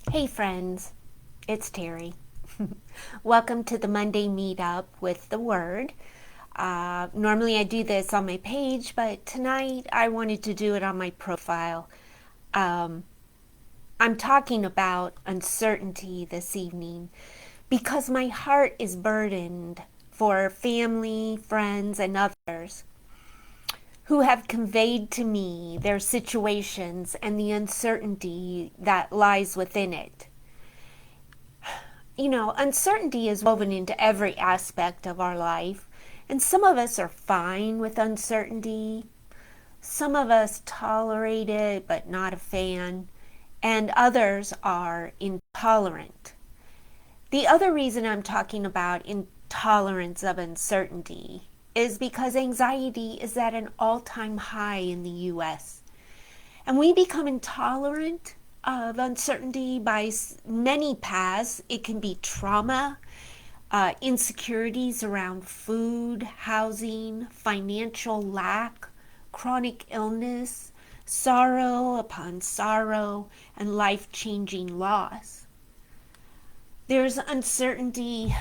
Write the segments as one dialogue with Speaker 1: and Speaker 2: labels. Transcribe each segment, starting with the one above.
Speaker 1: Hey friends, it's Terry. Welcome to the Monday meetup with the Word. Normally I do this on my page, but tonight I wanted to do it on my profile. Um, I'm talking about uncertainty this evening because my heart is burdened for family, friends, and others who have conveyed to me their situations and the uncertainty that lies within it. Uncertainty is woven into every aspect of our life, and some of us are fine with uncertainty. Some of us tolerate it, but not a fan, and others are intolerant. The other reason I'm talking about intolerance of uncertainty is because anxiety is at an all-time high in the US. And we become intolerant of uncertainty by many paths. It can be trauma, insecurities around food, housing, financial lack, chronic illness, sorrow upon sorrow, and life-changing loss. There's uncertainty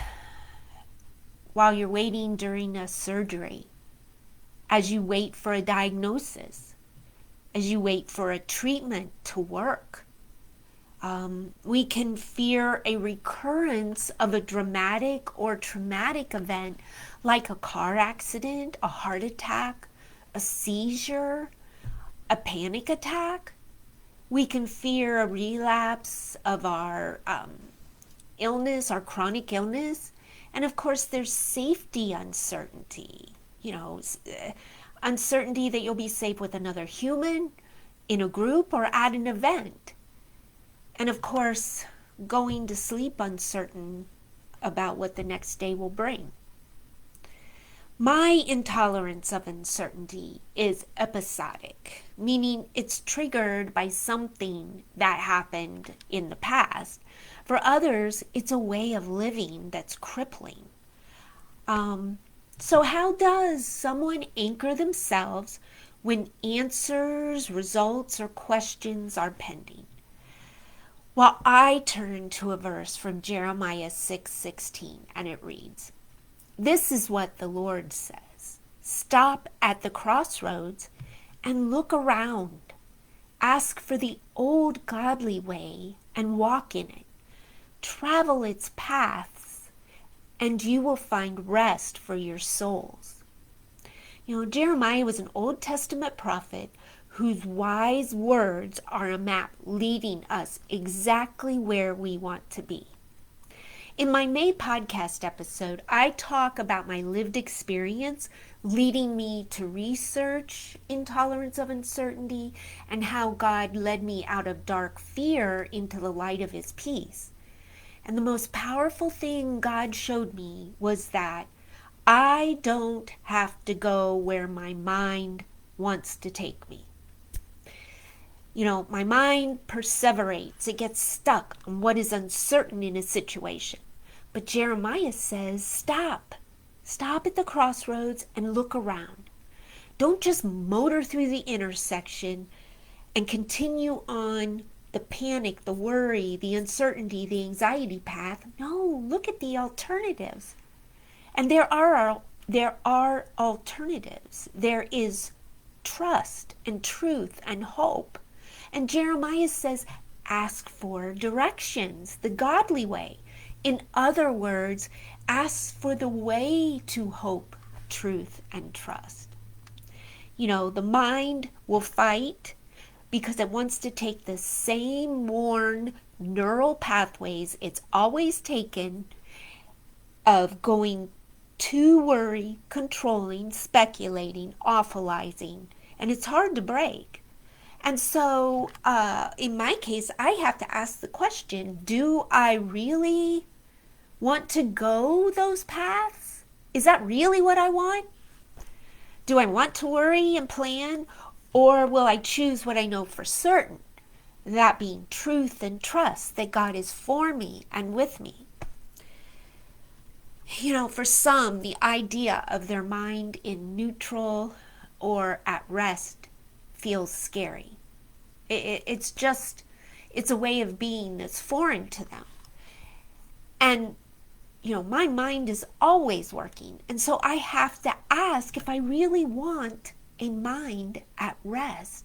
Speaker 1: while you're waiting during a surgery, as you wait for a diagnosis, as you wait for a treatment to work. We can fear a recurrence of a dramatic or traumatic event like a car accident, a heart attack, a seizure, a panic attack. We can fear a relapse of our illness, our chronic illness. And of course, there's safety uncertainty. Uncertainty that you'll be safe with another human, in a group, or at an event. And of course, going to sleep uncertain about what the next day will bring. My intolerance of uncertainty is episodic, meaning it's triggered by something that happened in the past. For others, it's a way of living that's crippling. So how does someone anchor themselves when answers, results, or questions are pending? Well, I turn to a verse from Jeremiah 6:16, and it reads, "This is what the Lord says. Stop at the crossroads and look around. Ask for the old godly way and walk in it. Travel its paths, and you will find rest for your souls." Jeremiah was an Old Testament prophet whose wise words are a map leading us exactly where we want to be. In my May podcast episode, I talk about my lived experience leading me to research intolerance of uncertainty and how God led me out of dark fear into the light of his peace. And the most powerful thing God showed me was that I don't have to go where my mind wants to take me. My mind perseverates. It gets stuck on what is uncertain in a situation. But Jeremiah says, stop. Stop at the crossroads and look around. Don't just motor through the intersection and continue on the panic, the worry, the uncertainty, the anxiety path. No, look at the alternatives. And there are alternatives. There is trust and truth and hope. And Jeremiah says, ask for directions, the godly way. In other words, ask for the way to hope, truth, and trust. The mind will fight because it wants to take the same worn neural pathways it's always taken of going to worry, controlling, speculating, awfulizing, and it's hard to break. And so, in my case, I have to ask the question, do I really want to go those paths? Is that really what I want? Do I want to worry and plan, or will I choose what I know for certain? That being truth and trust that God is for me and with me. For some, the idea of their mind in neutral or at rest feels scary. It's It's a way of being that's foreign to them. And, my mind is always working. And so I have to ask if I really want a mind at rest.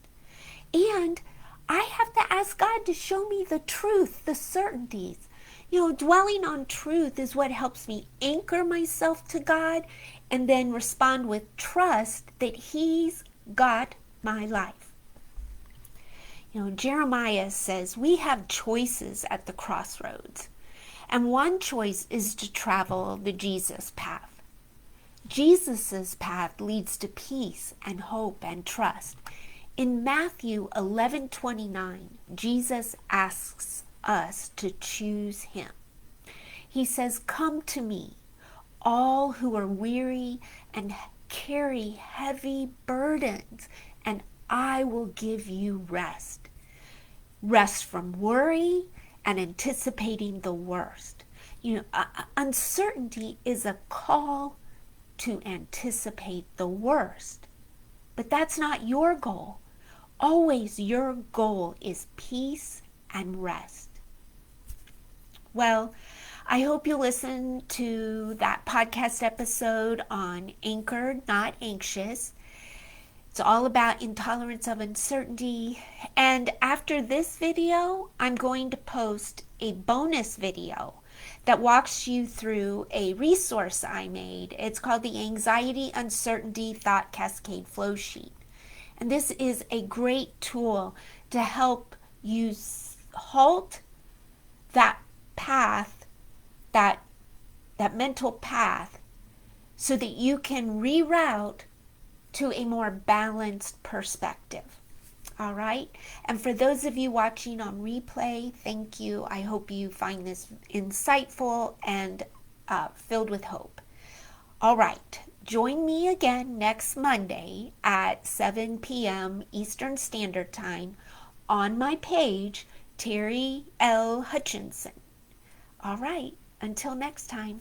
Speaker 1: And I have to ask God to show me the truth, the certainties. Dwelling on truth is what helps me anchor myself to God and then respond with trust that He's got my life. Jeremiah says we have choices at the crossroads. And one choice is to travel the Jesus path. Jesus's path leads to peace and hope and trust. In Matthew 11:29, Jesus asks us to choose Him. He says, "Come to me, all who are weary and carry heavy burdens, and I will give you rest." Rest from worry and anticipating the worst. Uncertainty is a call to anticipate the worst. But that's not your goal. Always your goal is peace and rest. Well, I hope you listen to that podcast episode on Anchored, Not Anxious. It's all about intolerance of uncertainty. And after this video, I'm going to post a bonus video that walks you through a resource I made. It's called the Anxiety Uncertainty Thought Cascade Flow Sheet. And this is a great tool to help you halt that path, that mental path, so that you can reroute to a more balanced perspective. All right? And for those of you watching on replay, thank you. I hope you find this insightful and filled with hope. All right. Join me again next Monday at 7 p.m. Eastern Standard Time on my page, Terry L. Hutchinson. All right. Until next time.